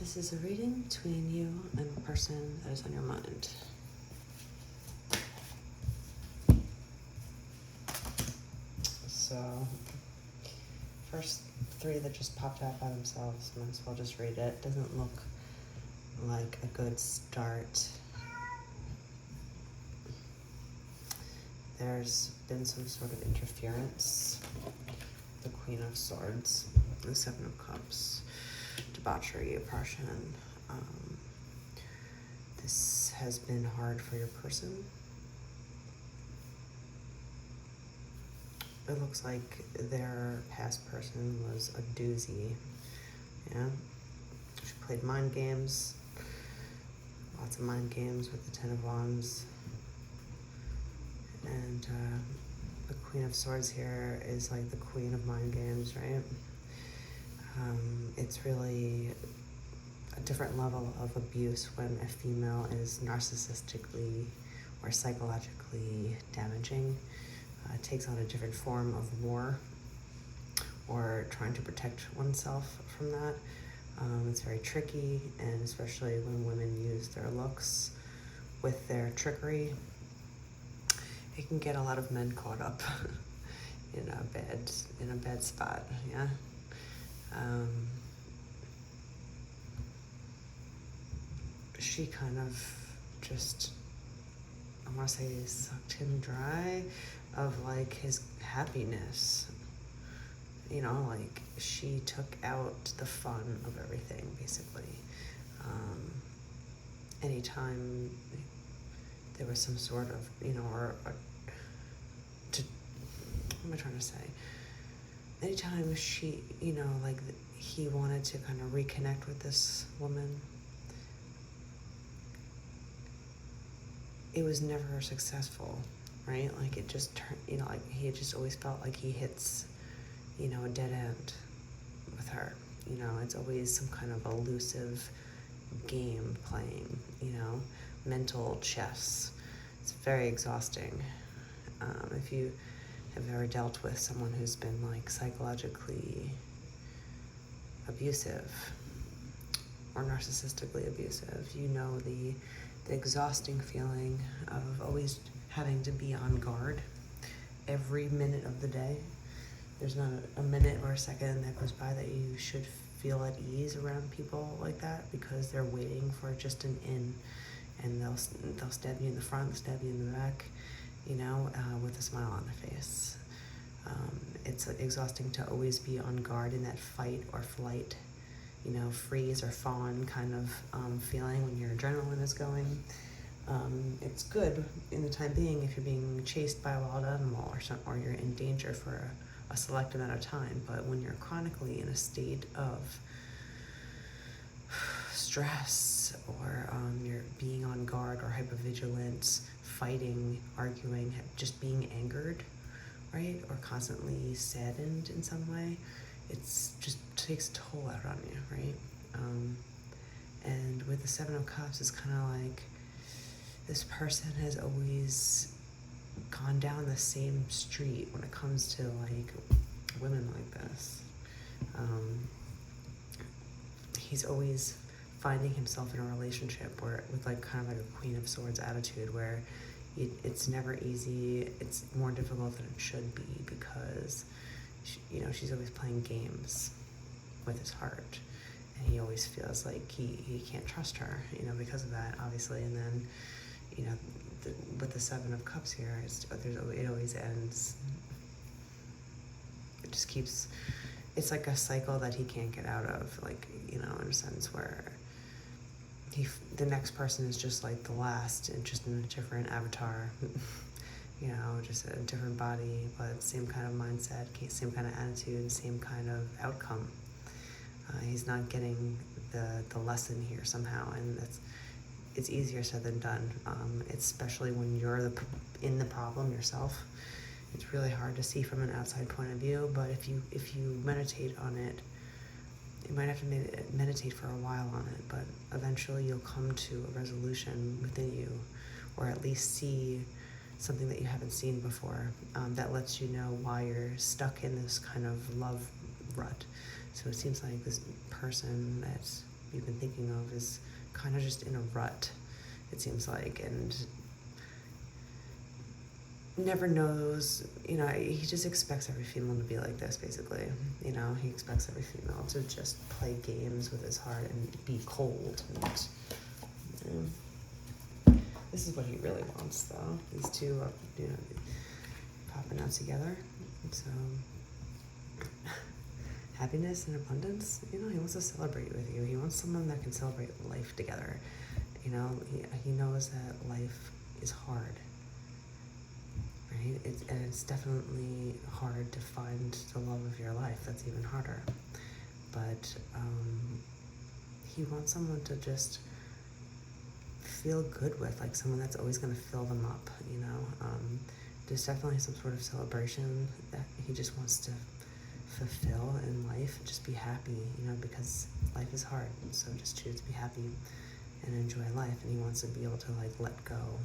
This is a reading between you and the person that is on your mind. So, first three that just popped out by themselves, might as well just read it. Doesn't look like a good start. There's been some sort of interference. The Queen of Swords, the Seven of Cups, debauchery, oppression. This has been hard for your person. It looks like their past person was a doozy. Yeah, she played mind games, lots of mind games with the Ten of Wands. And the Queen of Swords here is like the queen of mind games, right? It's really a different level of abuse when a female is narcissistically or psychologically damaging. It takes on a different form of war or trying to protect oneself from that. It's very tricky, and especially when women use their looks with their trickery, it can get a lot of men caught up in a bad spot. Yeah. She kind of just, I want to say, sucked him dry of like his happiness. You know, like she took out the fun of everything, basically. Anytime there was some sort of, what am I trying to say? Anytime she, he wanted to kind of reconnect with this woman, it was never successful, right? Like it just turned, like he just always felt like he hits, a dead end with her. It's always some kind of elusive game playing, mental chess. It's very exhausting. If you have ever dealt with someone who's been like psychologically abusive or narcissistically abusive, you know the exhausting feeling of always having to be on guard every minute of the day. There's not a minute or a second that goes by that you should feel at ease around people like that, because they're waiting for just an in, and they'll stab you in the front, stab you in the back, with a smile on their face. It's exhausting to always be on guard in that fight or flight, freeze or fawn kind of feeling when your adrenaline is going. It's good in the time being if you're being chased by a wild animal or you're in danger for a select amount of time. But when you're chronically in a state of stress, or you're being on guard or hypervigilant, fighting, arguing, just being angered, right, or constantly saddened in some way, it's just takes a toll out on you, right? And with the Seven of Cups, it's kind of like this person has always gone down the same street when it comes to like women like this. He's always finding himself in a relationship with like kind of like a Queen of Swords attitude, where it's never easy. It's more difficult than it should be, because she's always playing games with his heart, and he always feels like he can't trust her, because of that, obviously. And then with the Seven of Cups here, it always ends. It just keeps, it's like a cycle that he can't get out of, like, in a sense where the next person is just like the last, and just in a different avatar, just a different body, but same kind of mindset, same kind of attitude, same kind of outcome. He's not getting the lesson here somehow, and it's easier said than done, especially when you're in the problem yourself. It's really hard to see from an outside point of view, but if you meditate on it, you might have to meditate for a while on it, but eventually you'll come to a resolution within you, or at least see something that you haven't seen before, that lets you know why you're stuck in this kind of love rut. So it seems like this person that's you've been thinking of is kind of just in a rut, it seems like, and never knows, he just expects every female to be like this, basically. He expects every female to just play games with his heart and be cold. And this is what he really wants, though. These two are, popping out together. So, happiness and abundance, he wants to celebrate with you. He wants someone that can celebrate life together. He knows that life is hard. Right? And it's definitely hard to find the love of your life. That's even harder. But he wants someone to just feel good with, like someone that's always going to fill them up, There's definitely some sort of celebration that he just wants to fulfill in life. Just be happy, because life is hard. So just choose to be happy and enjoy life. And he wants to be able to, let go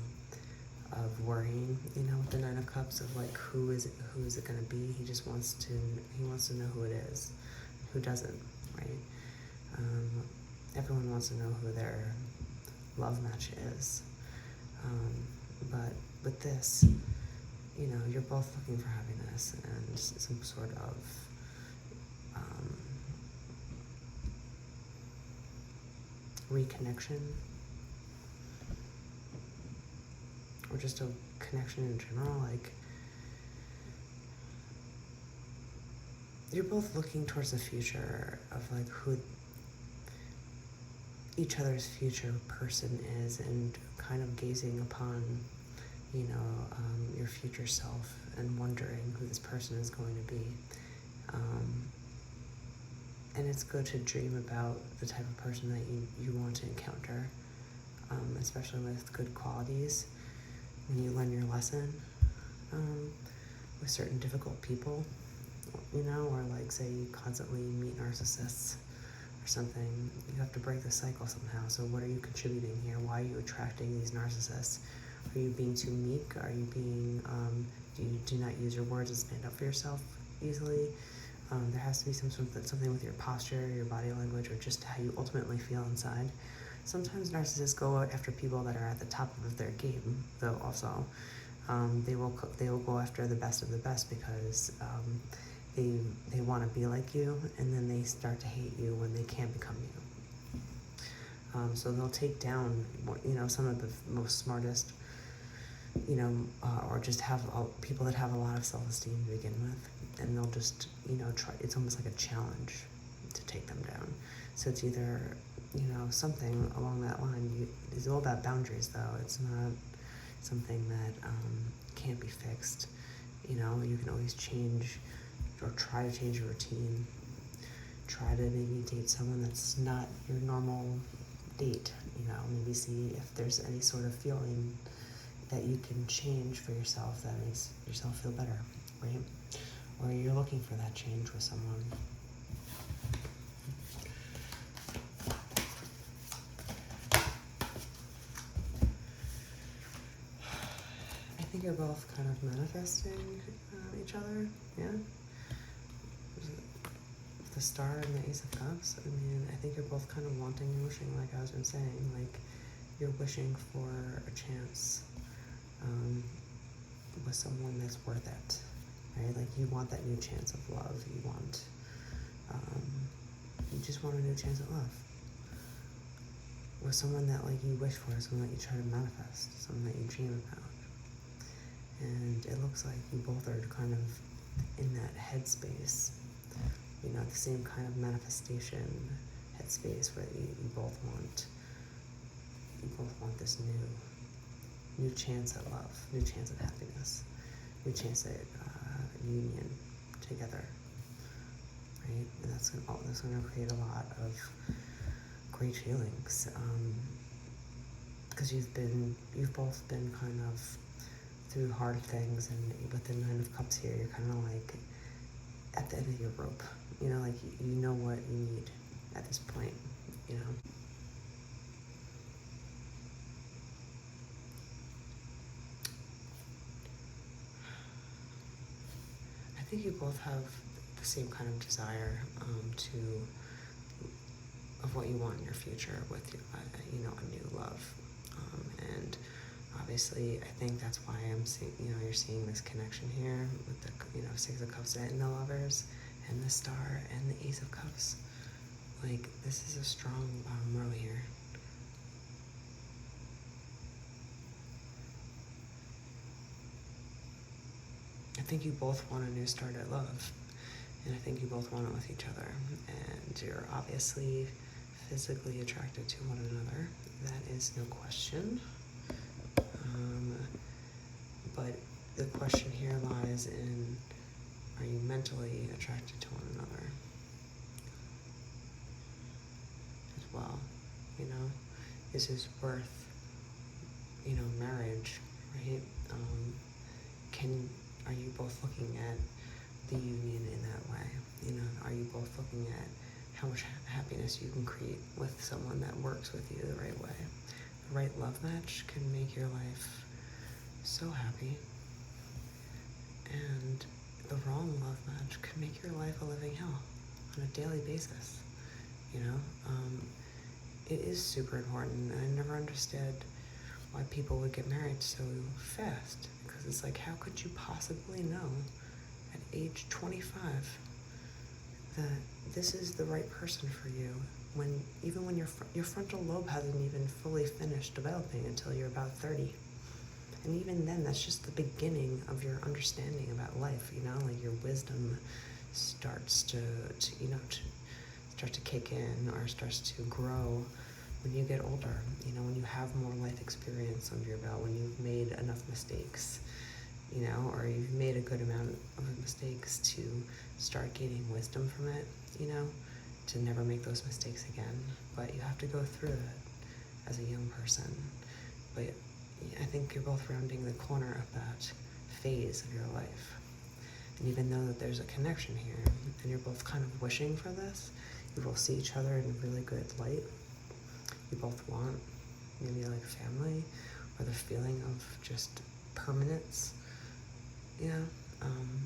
of worrying, with the Nine of Cups, of who is it going to be. He just wants to know who it is, who doesn't, right? Everyone wants to know who their love match is, but with this, you're both looking for happiness and some sort of reconnection, or just a connection in general. You're both looking towards the future of who each other's future person is, and kind of gazing upon your future self and wondering who this person is going to be. And it's good to dream about the type of person that you want to encounter, especially with good qualities. When you learn your lesson with certain difficult people, or say you constantly meet narcissists or something, you have to break the cycle somehow. So what are you contributing here? Why are you attracting these narcissists? Are you being too meek? Are you being, do not use your words and stand up for yourself easily? There has to be something with your posture, your body language, or just how you ultimately feel inside. Sometimes narcissists go after people that are at the top of their game, though. Also, they will go after the best of the best, because they want to be like you, and then they start to hate you when they can't become you. So they'll take down, some of the most smartest, or just have people that have a lot of self-esteem to begin with, and they'll just, try. It's almost like a challenge to take them down. So it's either, something along that line. It's all about boundaries, though. It's not something that can't be fixed. You can always change, or try to change your routine. Try to maybe date someone that's not your normal date. Maybe see if there's any sort of feeling that you can change for yourself that makes yourself feel better, right? Or you're looking for that change with someone. I think you're both kind of manifesting each other, yeah? The Star and the Ace of Cups. I think you're both kind of wanting and wishing, like I was been saying, you're wishing for a chance with someone that's worth it, right? You want that new chance of love. You just want a new chance at love with someone that you wish for, someone that you try to manifest, someone that you dream about. And it looks like you both are kind of in that headspace, the same kind of manifestation headspace, where you both want this new chance at love, new chance at happiness, new chance at union together, right? And that's going to create a lot of great feelings, because you've both been kind of through hard things, and with the Nine of Cups here, you're kind of at the end of your rope, you know what you need at this point, I think you both have the same kind of desire to what you want in your future with, you know, a new love. And obviously, I think that's why I'm seeing, you know, you're seeing this connection here with the, you know, Six of Cups and the Lovers and the Star and the Ace of Cups. Like, this is a strong bottom row here. I think you both want a new start at love. And I think you both want it with each other. And you're obviously physically attracted to one another. That is no question. But the question here lies in, are you mentally attracted to one another as well? You know, is this worth, you know, marriage, right? Are you both looking at the union in that way? You know, are you both looking at how much happiness you can create with someone that works with you the right way? The right love match can make your life so happy, and the wrong love match can make your life a living hell on a daily basis. You know, it is super important. I never understood why people would get married so fast, because it's like, how could you possibly know at age 25 that this is the right person for you, when even when your frontal lobe hasn't even fully finished developing until you're about 30? And even then, that's just the beginning of your understanding about life, you know, like your wisdom starts to start to kick in, or starts to grow when you get older, you know, when you have more life experience under your belt, when you've made enough mistakes, you know, or you've made a good amount of mistakes to start gaining wisdom from it, you know, to never make those mistakes again. But you have to go through it as a young person. But I think you're both rounding the corner of that phase of your life. And even though that there's a connection here, and you're both kind of wishing for this, you both see each other in a really good light. You both want maybe like family, or the feeling of just permanence. You know,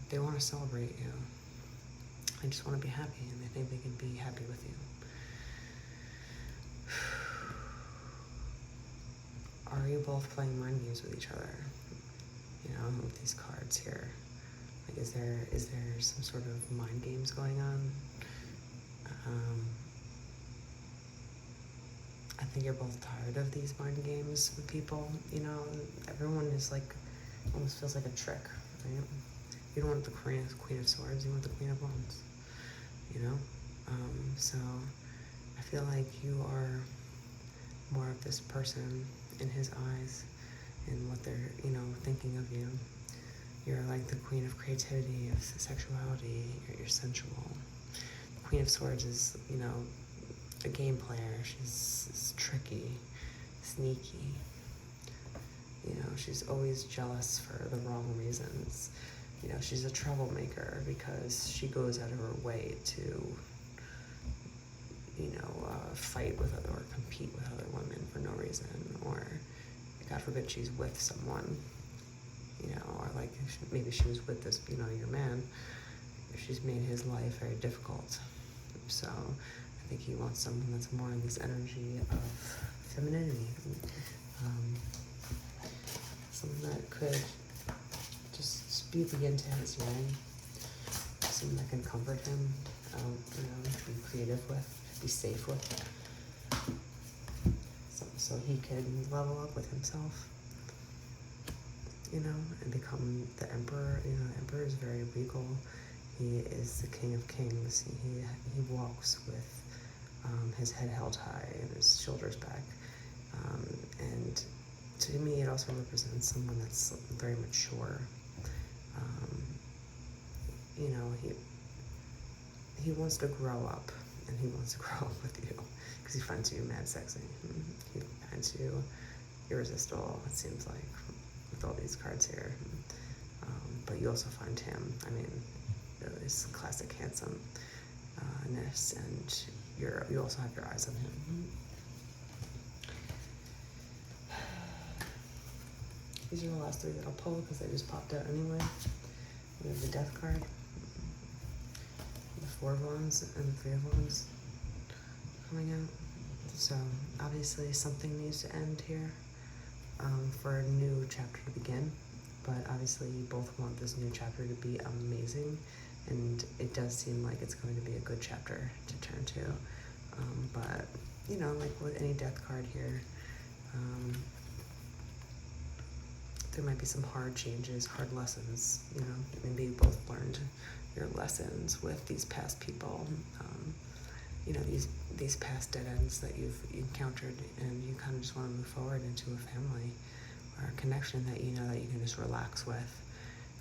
they want to celebrate you. They just want to be happy, and they think they can be happy with you. Are you both playing mind games with each other? You know, with these cards here. Like, is there some sort of mind games going on? I think you're both tired of these mind games with people. You know, everyone is like, almost feels like a trick, right? You don't want the Queen of Swords, you want the Queen of Wands. You know? So I feel like you are more of this person in his eyes, and what they're, you know, thinking of you. You're like the Queen of creativity, of sexuality. You're sensual. The Queen of Swords is, you know, a game player. She's tricky, sneaky. You know, she's always jealous for the wrong reasons. You know, she's a troublemaker because she goes out of her way to, you know, fight with other, or compete with other women for no reason, or God forbid she's with someone, you know, or like maybe she was with this, you know, your man. She's made his life very difficult. So I think he wants someone that's more in this energy of femininity. Someone that could just be the yin to his yang. Someone that can comfort him, you know, be creative with, be safe with. So he can level up with himself, you know, and become the emperor. You know, the emperor is very regal. He is the king of kings. He walks with his head held high and his shoulders back. And to me, it also represents someone that's very mature. You know, he wants to grow up, and he wants to grow up with you, because he finds you mad sexy. He finds you irresistible, it seems like, with all these cards here. But you also find him, I mean, this classic handsomeness, and you also have your eyes on him. These are the last three that I'll pull, because they just popped out anyway. We have the Death card, the Four of Wands, and the Three of Wands coming out. So obviously something needs to end here for a new chapter to begin. But obviously you both want this new chapter to be amazing, and it does seem like it's going to be a good chapter to turn to. But you know, like with any death card here, there might be some hard changes, hard lessons. You know, maybe you both learned your lessons with these past people. You know, these past dead ends that you've encountered, and you kind of just want to move forward into a family or a connection that you know that you can just relax with,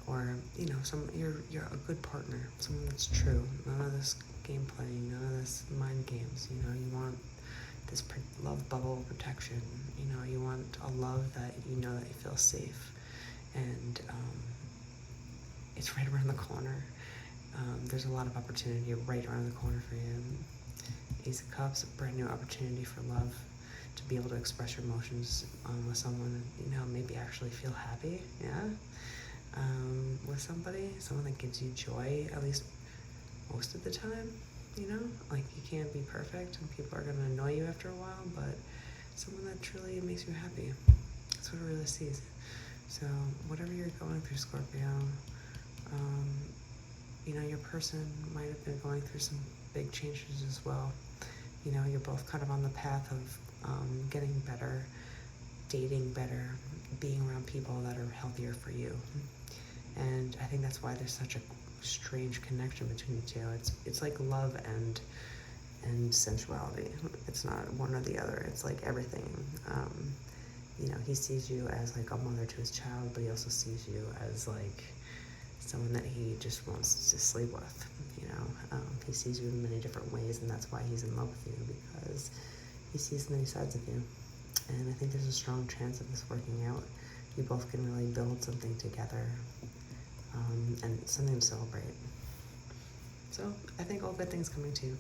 or you know, you're a good partner, someone that's true. None of this game playing, none of this mind games. You know, you want this love bubble protection. You know, you want a love that you know that you feel safe, and it's right around the corner. There's a lot of opportunity right around the corner for you. Ace of Cups, a brand new opportunity for love, to be able to express your emotions with someone, you know, maybe actually feel happy, yeah, with someone that gives you joy, at least most of the time, you know, like you can't be perfect and people are gonna annoy you after a while, but someone that truly makes you happy, that's what it really sees. So whatever you're going through, Scorpio, you know, your person might have been going through some big changes as well. You know, you're both kind of on the path of getting better, dating better, being around people that are healthier for you. And I think that's why there's such a strange connection between the two. It's like love and sensuality. It's not one or the other. It's like everything. You know, he sees you as like a mother to his child, but he also sees you as like someone that he just wants to sleep with. You know, he sees you in many different ways, and that's why he's in love with you, because he sees many sides of you. And I think there's a strong chance of this working out. You both can really build something together, and something to celebrate. So I think all good things coming to you.